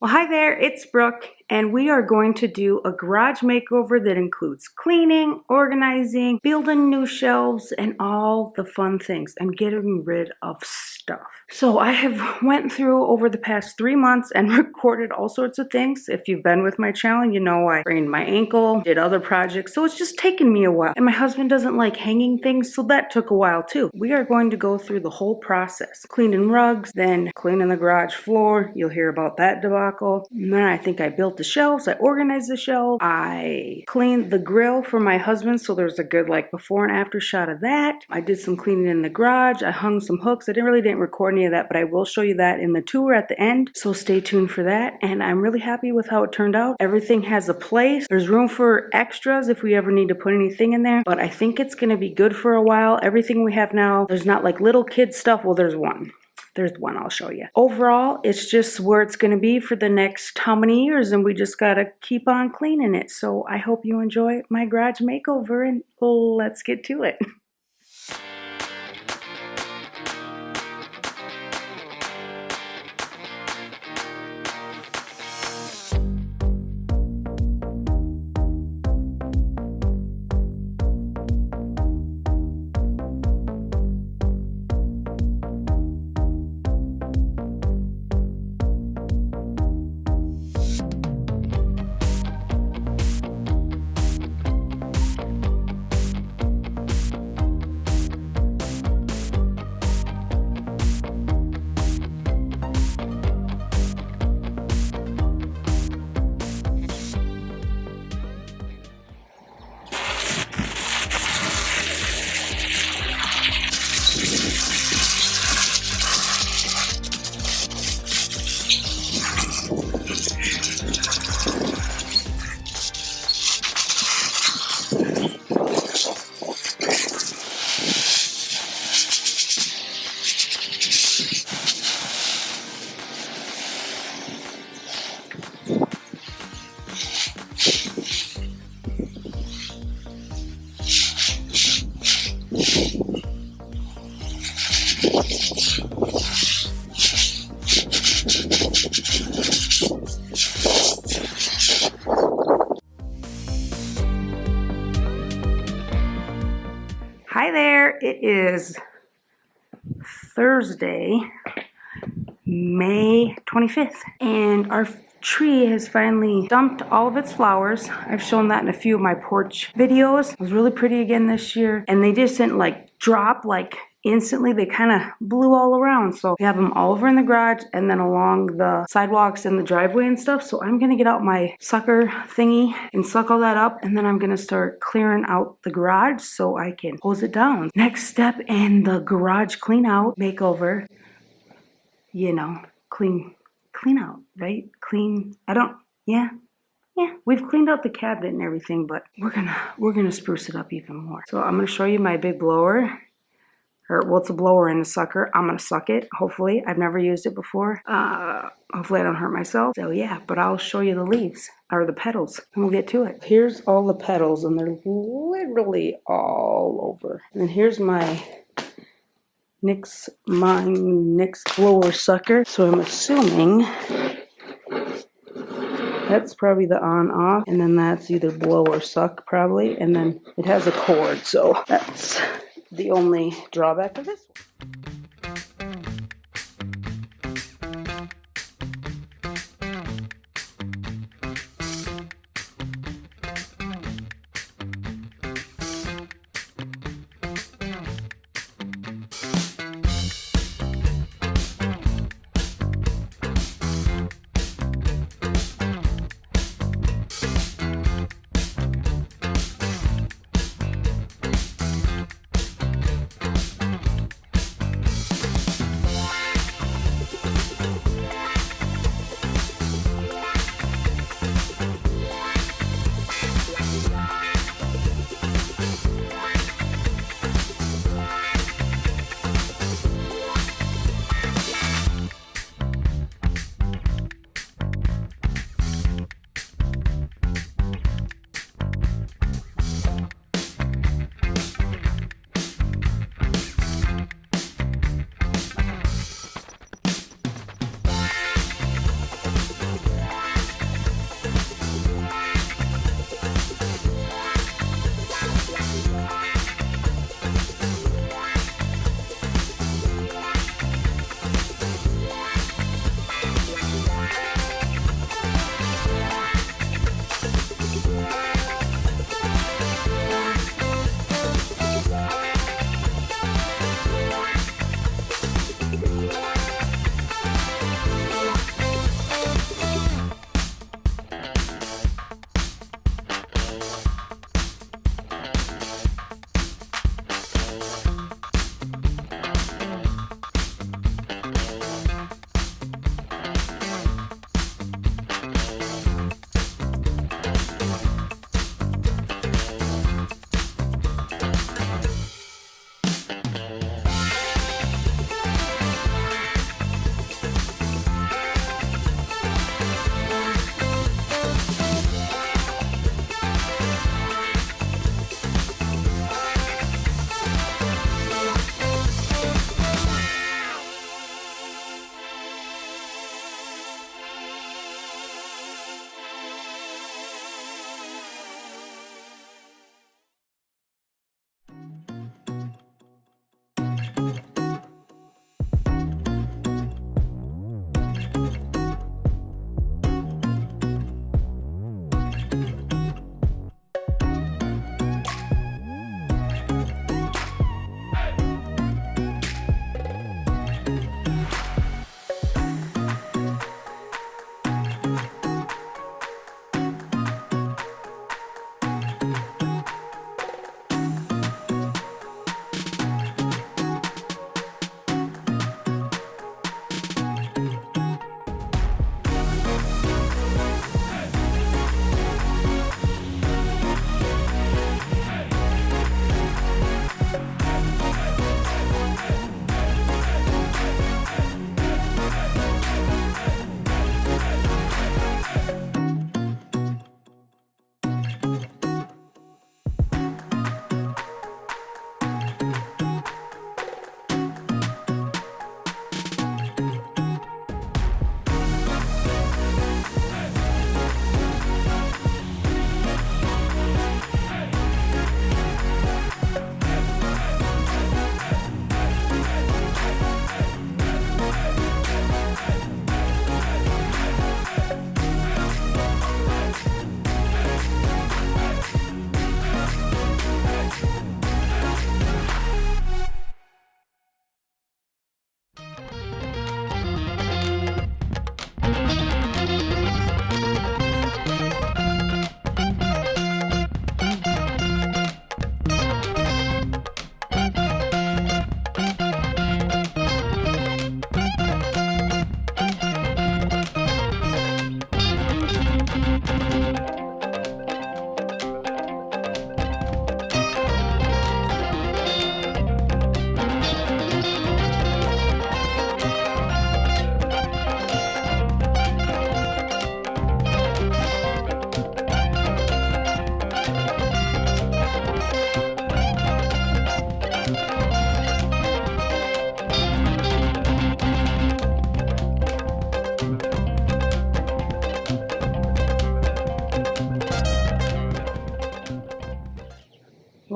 Well, hi there, it's Brooke, and we are going to do a garage makeover that includes cleaning, organizing, building new shelves, and all the fun things, and getting rid of stuff. So I have went through over the past 3 months and recorded all sorts of things. If you've been with my channel, you know I sprained my ankle, did other projects, so it's just taken me a while. And my husband doesn't like hanging things, so that took a while too. We are going to go through the whole process. Cleaning rugs, then cleaning the garage floor. You'll hear about that debacle. And then I think I built the shelves, I organized the shelf, I cleaned the grill for my husband, so there's a good like before and after shot of that. I did some cleaning in the garage, I hung some hooks. I didn't record any of that, but I will show you that in the tour at the end, so stay tuned for that. And I'm really happy with how it turned out. Everything has a place. There's room for extras if we ever need to put anything in there, but I think it's gonna be good for a while. Everything we have now, there's not like little kid stuff. Well, there's one. I'll show you. Overall, it's just where it's going to be for the next how many years, and we just got to keep on cleaning it. So I hope you enjoy my garage makeover, and let's get to it. Hi there, it is Thursday, May 25th, and our tree has finally dumped all of its flowers. I've shown that in a few of my porch videos. It was really pretty again this year, and they just didn't like drop like instantly. They kind of blew all around. So we have them all over in the garage and then along the sidewalks and the driveway and stuff. So I'm going to get out my sucker thingy and suck all that up. And then I'm going to start clearing out the garage so I can hose it down. Next step in the garage clean out makeover, you know, clean out, right? Clean. Yeah, we've cleaned out the cabinet and everything, but we're gonna spruce it up even more. So I'm gonna show you my big blower. Or, well, it's a blower and a sucker. I'm gonna suck it, hopefully. I've never used it before. Hopefully I don't hurt myself. So yeah, but I'll show you the leaves, or the petals, and we'll get to it. Here's all the petals, and they're literally all over. And then here's my Niccole blower sucker. So I'm assuming that's probably the on-off, and then that's either blow or suck probably, and then it has a cord, so that's the only drawback of this one.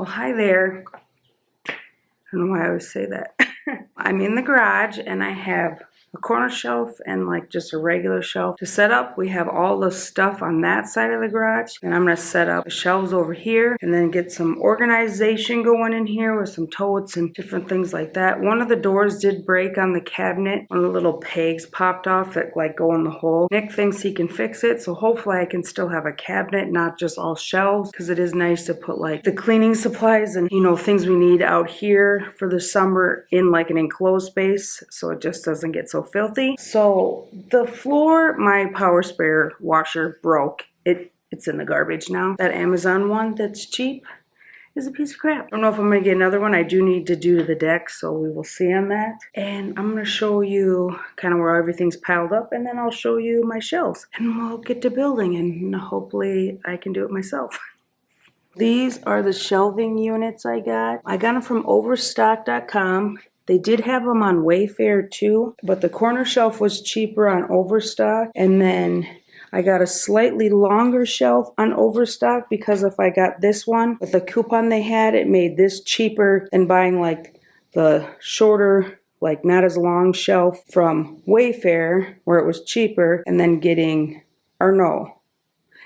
Well, hi there. I don't know why I always say that. I'm in the garage and I have a corner shelf and like just a regular shelf to set up. We have all the stuff on that side of the garage, and I'm gonna set up the shelves over here and then get some organization going in here with some totes and different things like that. One of the doors did break on the cabinet. One of the little pegs popped off that like go in the hole. Nick thinks he can fix it, so hopefully I can still have a cabinet, not just all shelves, because it is nice to put like the cleaning supplies and, you know, things we need out here for the summer in like an enclosed space, so it just doesn't get so filthy. So the floor, my power sprayer washer broke. It's in the garbage now. That Amazon one that's cheap is a piece of crap. I don't know if I'm gonna get another one. I do need to do the deck, so we will see on that. And I'm gonna show you kind of where everything's piled up, and then I'll show you my shelves. And we'll get to building, and hopefully I can do it myself. These are the shelving units I got. I got them from Overstock.com. They did have them on Wayfair too, but the corner shelf was cheaper on Overstock. And then I got a slightly longer shelf on Overstock because if I got this one with the coupon they had, it made this cheaper than buying like the shorter, like not as long shelf from Wayfair where it was cheaper, and then getting, or no,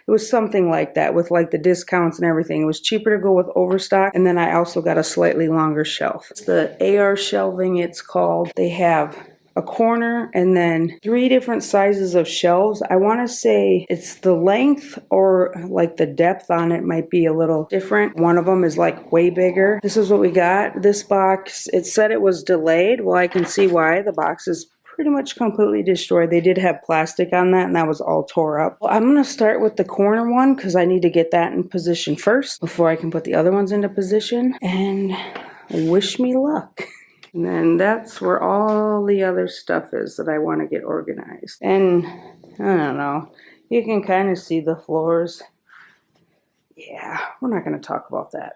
it was something like that with like the discounts and everything. It was cheaper to go with Overstock. And then I also got a slightly longer shelf. It's the AR shelving, it's called. They have a corner and then 3 different sizes of shelves. I want to say it's the length or like the depth on it might be a little different. One of them is like way bigger. This is what we got. This box, it said it was delayed. Well, I can see why. The box is pretty much completely destroyed. They did have plastic on that and that was all tore up. Well, I'm going to start with the corner one because I need to get that in position first before I can put the other ones into position. And wish me luck. And then that's where all the other stuff is that I want to get organized. And I don't know, you can kind of see the floors. Yeah, we're not going to talk about that.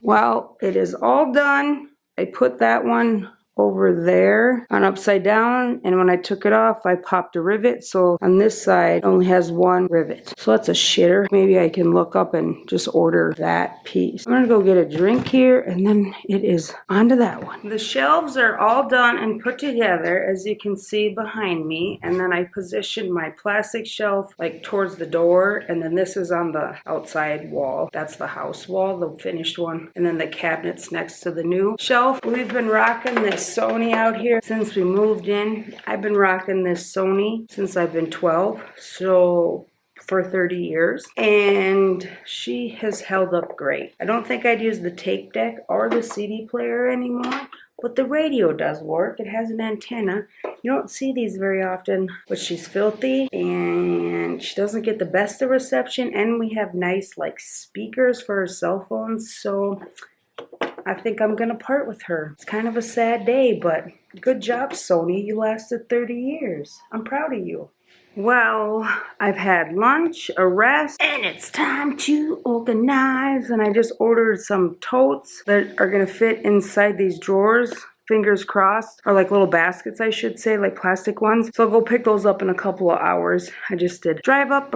Well, it is all done. I put that one over there on upside down, and when I took it off I popped a rivet, so on this side it only has one rivet, so that's a shitter. Maybe I can look up and just order that piece. I'm gonna go get a drink here and then it is onto that one. The shelves are all done and put together, as you can see behind me, and then I positioned my plastic shelf like towards the door, and then this is on the outside wall. That's the house wall, the finished one, and then the cabinets next to the new shelf. We've been rocking this Sony out here since we moved in. I've been rocking this Sony since I've been 12, so for 30 years, and she has held up great. I don't think I'd use the tape deck or the CD player anymore, but the radio does work. It has an antenna. You don't see these very often, but she's filthy and she doesn't get the best of reception, and we have nice like speakers for her cell phones, so I think I'm gonna part with her. It's kind of a sad day, but good job, Sony. You lasted 30 years. I'm proud of you. Well, I've had lunch, a rest, and it's time to organize. And I just ordered some totes that are gonna fit inside these drawers. Fingers crossed, or like little baskets, I should say, like plastic ones. So I'll go pick those up in a couple of hours. I just did drive up.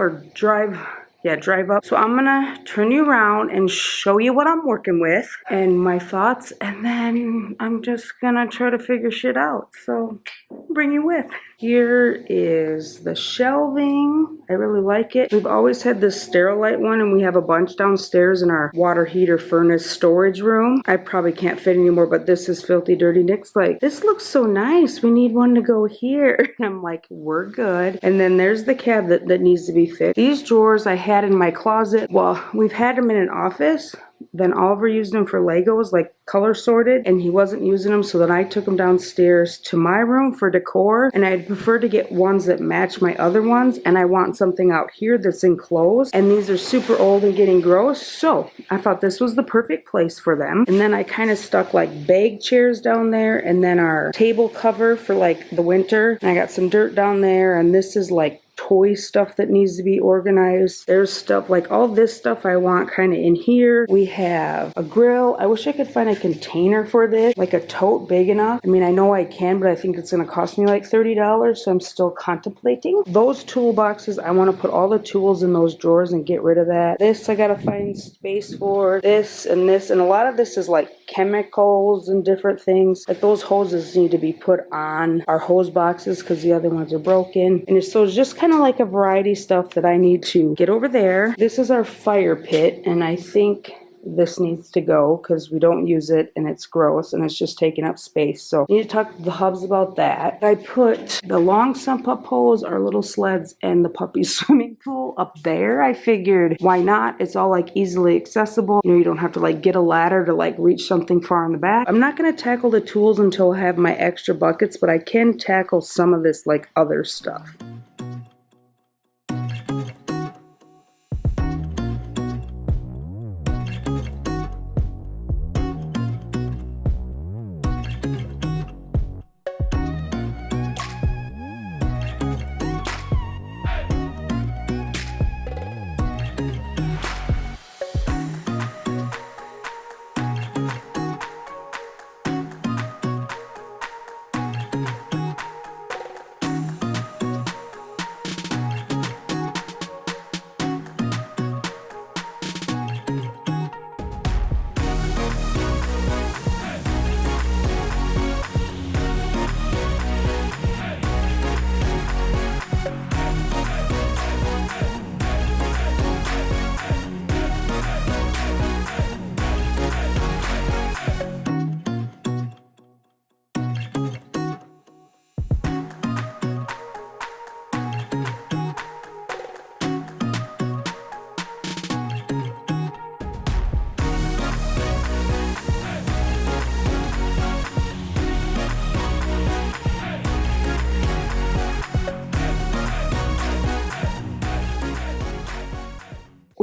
So I'm gonna turn you around and show you what I'm working with and my thoughts, and then I'm just gonna try to figure shit out. So bring you with. Here is the shelving. I really like it. We've always had this Sterilite one, and we have a bunch downstairs in our water heater furnace storage room. I probably can't fit anymore, but this is filthy dirty. Nick's like, this looks so nice. We need one to go here. And I'm like, we're good. And then there's the cabinet that needs to be fixed. These drawers I had in my closet. Well, we've had them in an office. Then Oliver used them for Legos, like color sorted, and he wasn't using them, so then I took them downstairs to my room for decor, and I'd prefer to get ones that match my other ones, and I want something out here that's enclosed, and these are super old and getting gross, so I thought this was the perfect place for them. And then I kind of stuck like bag chairs down there, and then our table cover for like the winter, and I got some dirt down there, and this is like toy stuff that needs to be organized. There's stuff like all this stuff I want kind of in here. We have a grill. I wish I could find a container for this, like a tote big enough. I mean, I know I can, but I think it's going to cost me like $30, so I'm still contemplating. Those toolboxes, I want to put all the tools in those drawers and get rid of that. This I got to find space for. This, and a lot of this is like chemicals and different things. Like those hoses need to be put on our hose boxes because the other ones are broken. And so it's just kind of like a variety stuff that I need to get over there. This is our fire pit, and I think this needs to go because we don't use it and it's gross and it's just taking up space. So I need to talk to the hubs about that. I put the long sump up hose, our little sleds, and the puppy swimming pool up there. I figured why not? It's all like easily accessible. You know, you don't have to like get a ladder to like reach something far in the back. I'm not going to tackle the tools until I have my extra buckets, but I can tackle some of this like other stuff.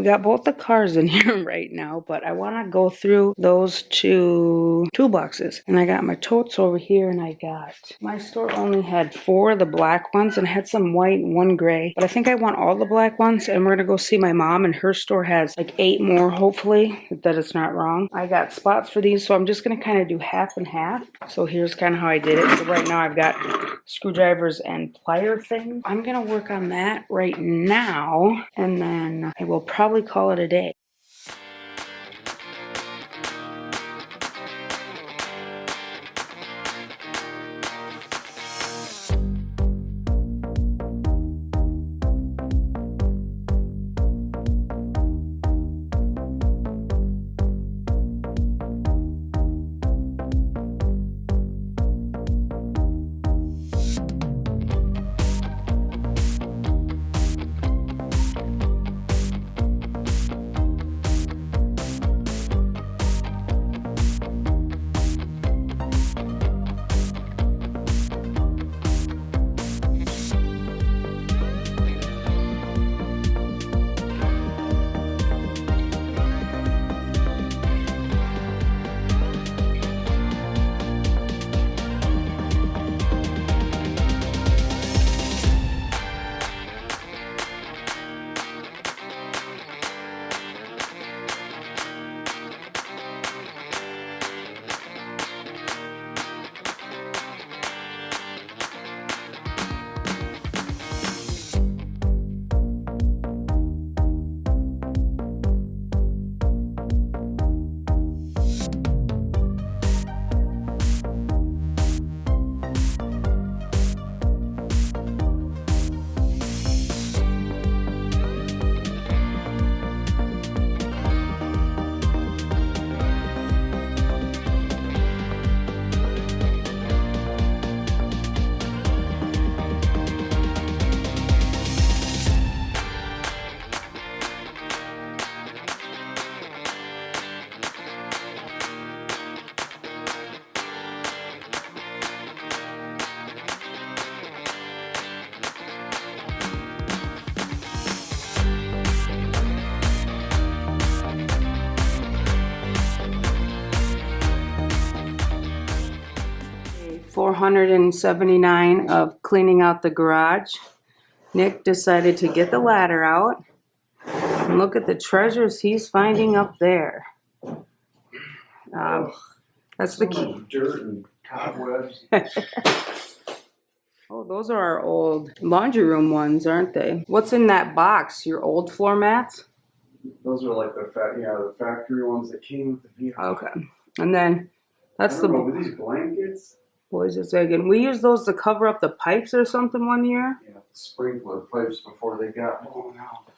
we got both the cars in here right now, but I want to go through those two toolboxes. And I got my totes over here, and I got, my store only had 4 of the black ones, and I had some white and 1 gray. But I think I want all the black ones, and we're going to go see my mom, and her store has like 8 more, hopefully, that it's not wrong. I got spots for these, so I'm just going to kind of do half and half. So here's kind of how I did it. So right now I've got screwdrivers and plier things. I'm going to work on that right now, and then I will probably call it a day. $479 of cleaning out the garage. Nick decided to get the ladder out and look at the treasures he's finding up there. That's the key. Dirt and cobwebs. Oh, those are our old laundry room ones, aren't they? What's in that box? Your old floor mats? Those are like the factory ones that came with the vehicle. Okay. And then that's with these blankets. Boys is again. We used those to cover up the pipes or something one year. Yeah, the sprinkler pipes before they got blown out.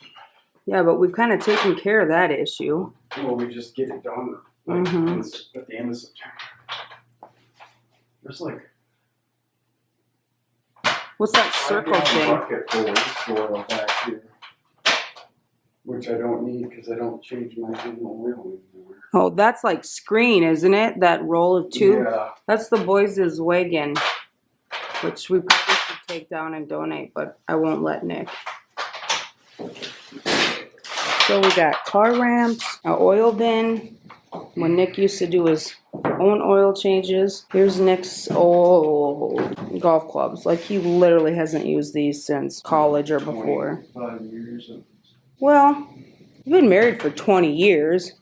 Yeah, but we've kind of taken care of that issue. Well, we just get it done at the end of September. There's like, what's that circle thing? Bucket full of soil back here, which I don't need because I don't change my oil anymore. Oh, that's like screen, isn't it? That roll of tube? Yeah. That's the boys' wagon, which we probably should take down and donate, but I won't let Nick. So we got car ramps, an oil bin, when Nick used to do his own oil changes. Here's Nick's old golf clubs. Like, he literally hasn't used these since college or before. 25 years. Well, you've been married for 20 years.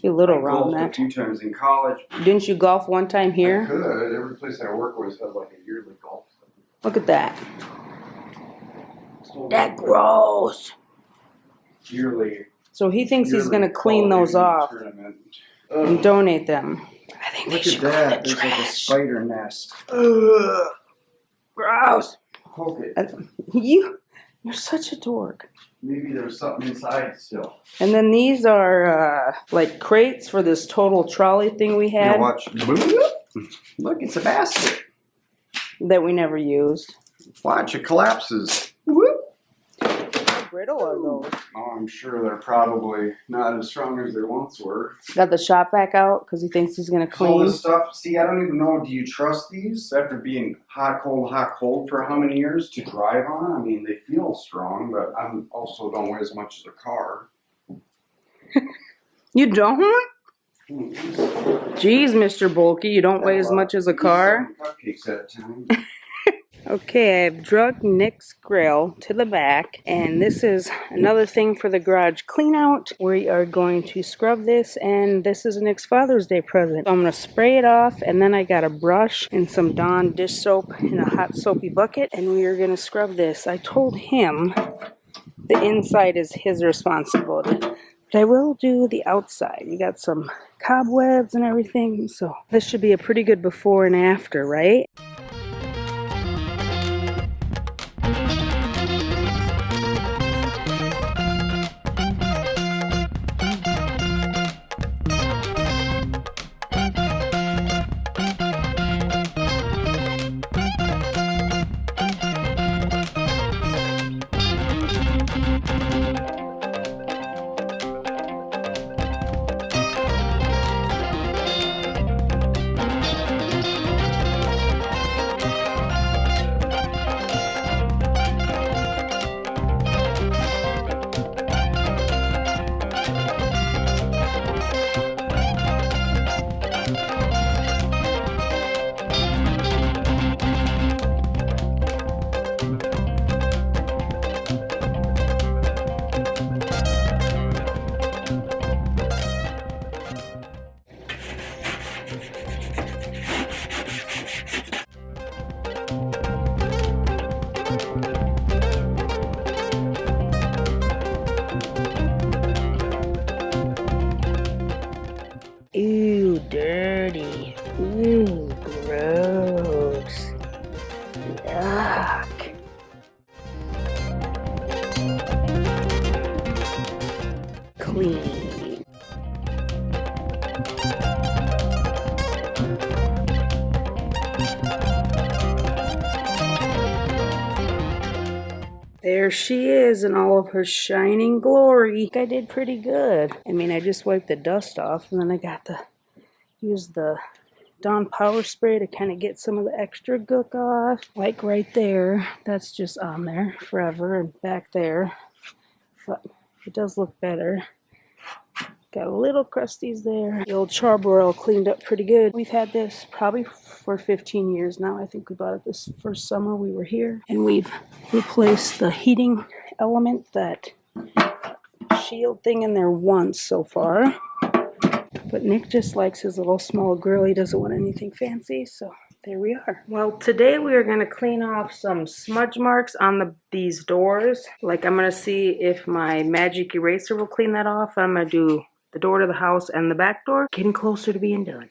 A little around that. I golfed a few times in college. Didn't you golf one time here? I could. Every place I work always has like a yearly golf. Look at that. That gross. Yearly. So he thinks he's going to clean those off and donate them. I think look they should at that. go in the There's like a trash. spider nest. Ugh. Gross. Okay. You're such a dork. Maybe there's something inside still. And then these are like crates for this total trolley thing we had. Yeah, watch. Look, it's a basket. That we never used. Watch, it collapses. brittle are those? Oh, I'm sure they're probably not as strong as they once were. Got the shop vac out because he thinks he's gonna All clean. this stuff, see, I don't even know, do you trust these after being hot, cold for how many years to drive on? I mean, they feel strong, but I also don't weigh as much as a car. You don't? Jeez, Mr. Bulky, you don't weigh as much as a car? Cupcakes at a time. Okay, I've drug Nick's grill to the back, and this is another thing for the garage clean out. We are going to scrub this, and this is Nick's Father's Day present. So I'm going to spray it off, and then I got a brush and some Dawn dish soap in a hot soapy bucket, and we are going to scrub this. I told him the inside is his responsibility, but I will do the outside. You got some cobwebs and everything, so this should be a pretty good before and after, right? Ew, dirty. Ew, gross. Yuck. Clean. There she is in all of her shining glory. I did pretty good. I mean, I just wiped the dust off, and then I got to use the Dawn Power Spray to kind of get some of the extra gook off. Like right there, that's just on there forever, and back there. But it does look better. Got a little crusties there. The old charbroil cleaned up pretty good. We've had this probably for 15 years now. I think we bought it this first summer we were here. And we've replaced the heating element, that shield thing in there once so far. But Nick just likes his little small grill. He doesn't want anything fancy, so there we are. Well, today we are going to clean off some smudge marks on these doors. Like, I'm going to see if my magic eraser will clean that off. I'm going to do the door to the house and the back door. Getting closer to being done.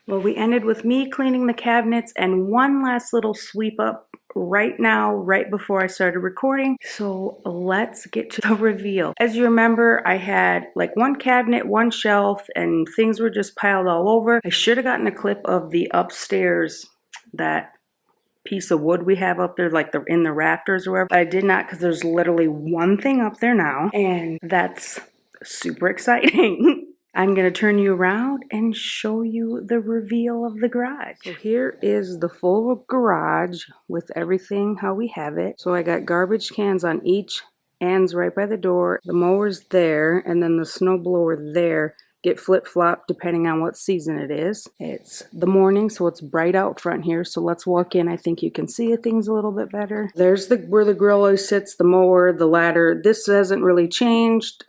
Well, we ended with me cleaning the cabinets and one last little sweep up right now, right before I started recording. So let's get to the reveal. As you remember, I had like one cabinet, one shelf, and things were just piled all over. I should have gotten a clip of the upstairs, that piece of wood we have up there, like in the rafters or wherever. But I did not, because there's literally one thing up there now, and that's super exciting. I'm going to turn you around and show you the reveal of the garage. So here is the full garage with everything how we have it. So I got garbage cans on each ends right by the door. The mower's there, and then the snow blower there. get flip-flopped depending on what season it is. It's the morning, so it's bright out front here. So let's walk in. I think you can see things a little bit better. There's where the grill always sits, the mower, the ladder. This hasn't really changed.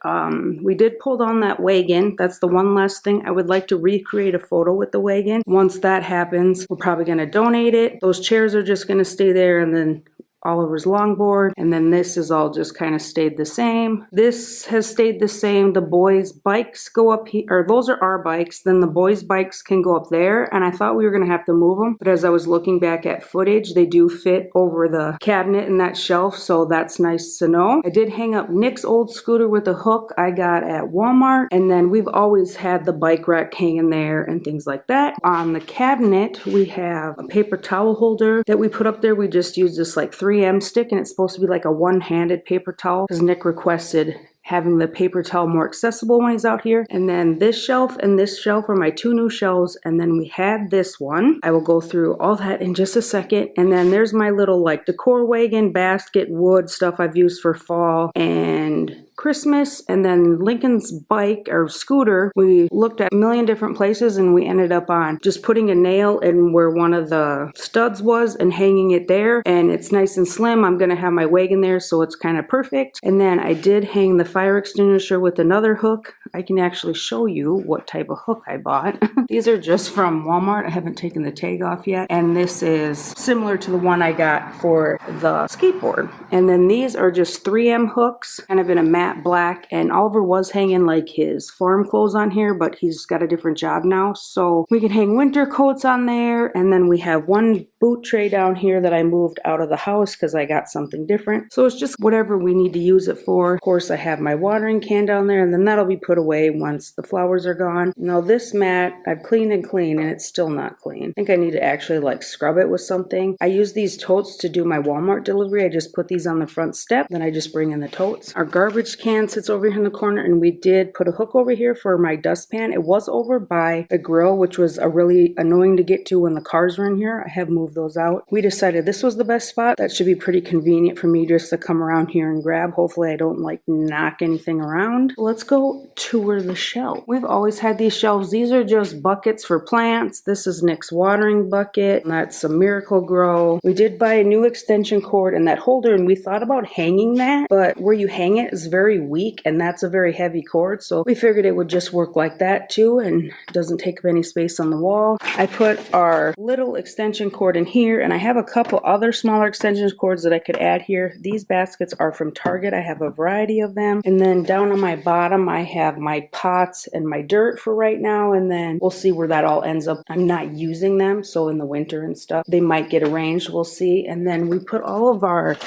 We did pull down that wagon. That's the one last thing. I would like to recreate a photo with the wagon. Once that happens, we're probably going to donate it. Those chairs are just going to stay there, and then Oliver's longboard, and then this is all just kind of stayed the same. This has stayed the same. The boys' bikes go up here, or those are our bikes. Then the boys' bikes can go up there, and I thought we were gonna have to move them, but as I was looking back at footage, they do fit over the cabinet in that shelf, so that's nice to know. I did hang up Nick's old scooter with a hook I got at Walmart, and then we've always had the bike rack hanging there and things like that. On the cabinet, we have a paper towel holder that we put up there. We just use this like 3M stick, and it's supposed to be like a one-handed paper towel because Nick requested having the paper towel more accessible when he's out here. And then this shelf and this shelf are my two new shelves, and then we had this one. I will go through all that in just a second. And then there's my little like decor wagon, basket, wood stuff I've used for fall and Christmas. And then Lincoln's bike or scooter, we looked at a million different places and we ended up on just putting a nail in where one of the studs was and hanging it there, and it's nice and slim. I'm gonna have my wagon there, so it's kind of perfect. And then I did hang the fire extinguisher with another hook. I can actually show you what type of hook I bought. These are just from Walmart. I haven't taken the tag off yet, and this is similar to the one I got for the skateboard. And then these are just 3M hooks, kind of in a matte black, and Oliver was hanging like his farm clothes on here, but he's got a different job now, so we can hang winter coats on there. And then we have one boot tray down here that I moved out of the house because I got something different, so it's just whatever we need to use it for. Of course, I have my watering can down there, and then that'll be put away once the flowers are gone. Now this mat I've cleaned and cleaned, and it's still not clean. I think I need to actually like scrub it with something. I use these totes to do my Walmart delivery. I just put these on the front step, then I just bring in the totes. Our garbage can sits over here in the corner, and we did put a hook over here for my dustpan. It was over by the grill, which was a really annoying to get to when the cars were in here. I have moved those out. We decided this was the best spot. That should be pretty convenient for me just to come around here and grab. Hopefully I don't like knock anything around. Let's go tour the shelf. We've always had these shelves. These are just buckets for plants. This is Nick's watering bucket. That's a Miracle Grow. We did buy a new extension cord and that holder, and we thought about hanging that, but where you hang it is very weak, and that's a very heavy cord, so we figured it would just work like that too and doesn't take up any space on the wall. I put our little extension cord in here, and I have a couple other smaller extension cords that I could add here. These baskets are from Target. I have a variety of them. And then down on my bottom I have my pots and my dirt for right now, and then we'll see where that all ends up. I'm not using them, so in the winter and stuff they might get arranged, we'll see. And then we put all of our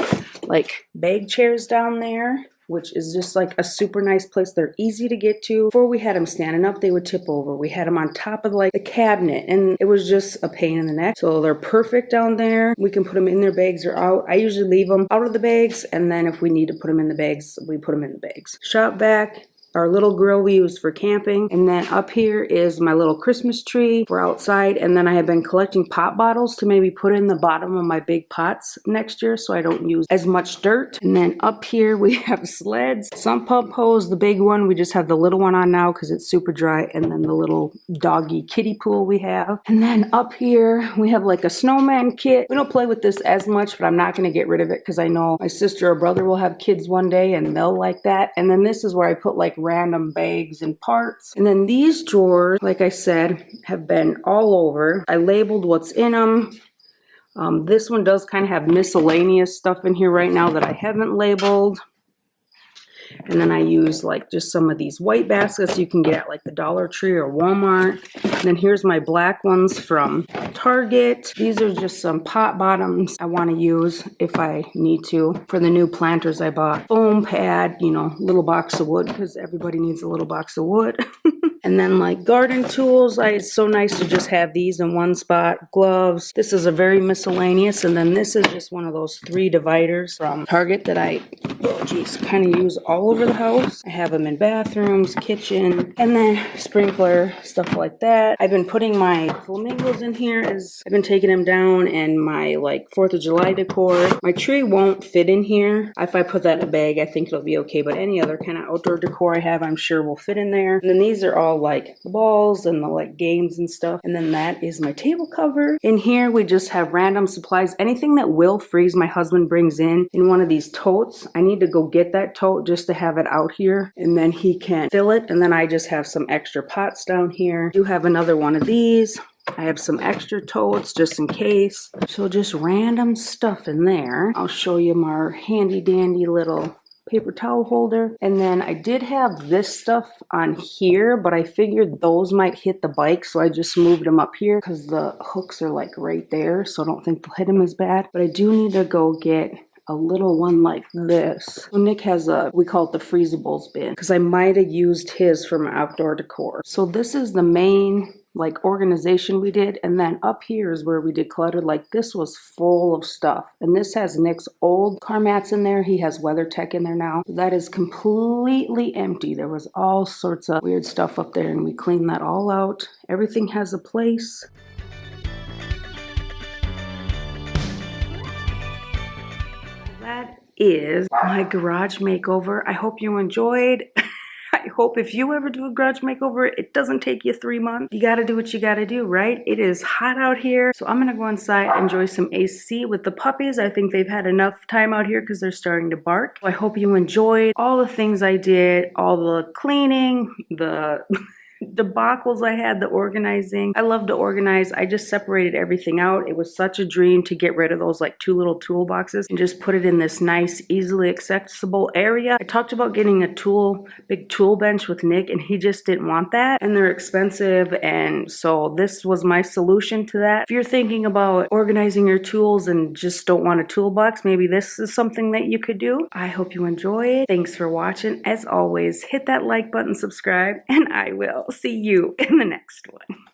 like bag chairs down there, which is just like a super nice place. They're easy to get to. Before we had them standing up, they would tip over. We had them on top of like the cabinet, and it was just a pain in the neck. So they're perfect down there. We can put them in their bags or out. I usually leave them out of the bags, and then if we need to put them in the bags, we put them in the bags. Shop vac, our little grill we use for camping. And then up here is my little Christmas tree for outside. And then I have been collecting pop bottles to maybe put in the bottom of my big pots next year so I don't use as much dirt. And then up here we have sleds, sump pump hose, the big one. We just have the little one on now because it's super dry. And then the little doggy kiddie pool we have. And then up here we have like a snowman kit. We don't play with this as much, but I'm not going to get rid of it because I know my sister or brother will have kids one day and they'll like that. And then this is where I put like random bags and parts. And then these drawers, like I said, have been all over. I labeled what's in them. This one does kind of have miscellaneous stuff in here right now that I haven't labeled. And then I use like just some of these white baskets you can get at like the Dollar Tree or Walmart. And then here's my black ones from Target. These are just some pot bottoms I want to use if I need to for the new planters I bought. Foam pad, you know, little box of wood because everybody needs a little box of wood. And then like garden tools, it's so nice to just have these in one spot. Gloves. This is a very miscellaneous. And then this is just one of those 3 dividers from Target that I geez, kind of use all over the house. I have them in bathrooms, kitchen, and then sprinkler, stuff like that. I've been putting my flamingos in here as I've been taking them down, and my like 4th of July decor. My tree won't fit in here. If I put that in a bag, I think it'll be okay, but any other kind of outdoor decor I have, I'm sure will fit in there. And then these are all like the balls and the like games and stuff. And then that is my table cover. In here, we just have random supplies. Anything that will freeze, my husband brings in one of these totes. I need to go get that tote just to have it out here, and then he can fill it. And then I just have some extra pots down here. I do have another one of these. I have some extra totes just in case. So just random stuff in there. I'll show you my handy dandy little paper towel holder. And then I did have this stuff on here, but I figured those might hit the bike, so I just moved them up here because the hooks are like right there, so I don't think they'll hit them as bad. But I do need to go get a little one like this. So Nick has we call it the freezables bin, because I might have used his from outdoor decor. So this is the main like organization we did, and then up here is where we decluttered. Like this was full of stuff, and this has Nick's old car mats in there. He has WeatherTech in there now. That is completely empty. There was all sorts of weird stuff up there, and we cleaned that all out. Everything has a place. That is my garage makeover. I hope you enjoyed. I hope if you ever do a garage makeover, it doesn't take you 3 months. You gotta do what you gotta do, right? It is hot out here, so I'm gonna go inside, enjoy some AC with the puppies. I think they've had enough time out here because they're starting to bark. I hope you enjoyed all the things I did, all the cleaning, the debacles I had, the organizing. I love to organize. I just separated everything out. It was such a dream to get rid of those like 2 little toolboxes and just put it in this nice, easily accessible area. I talked about getting a big tool bench with Nick, and he just didn't want that, and they're expensive, and so this was my solution to that. If you're thinking about organizing your tools and just don't want a toolbox, maybe this is something that you could do. I hope you enjoy it. Thanks for watching. As always, hit that like button, subscribe, and I will see you in the next one.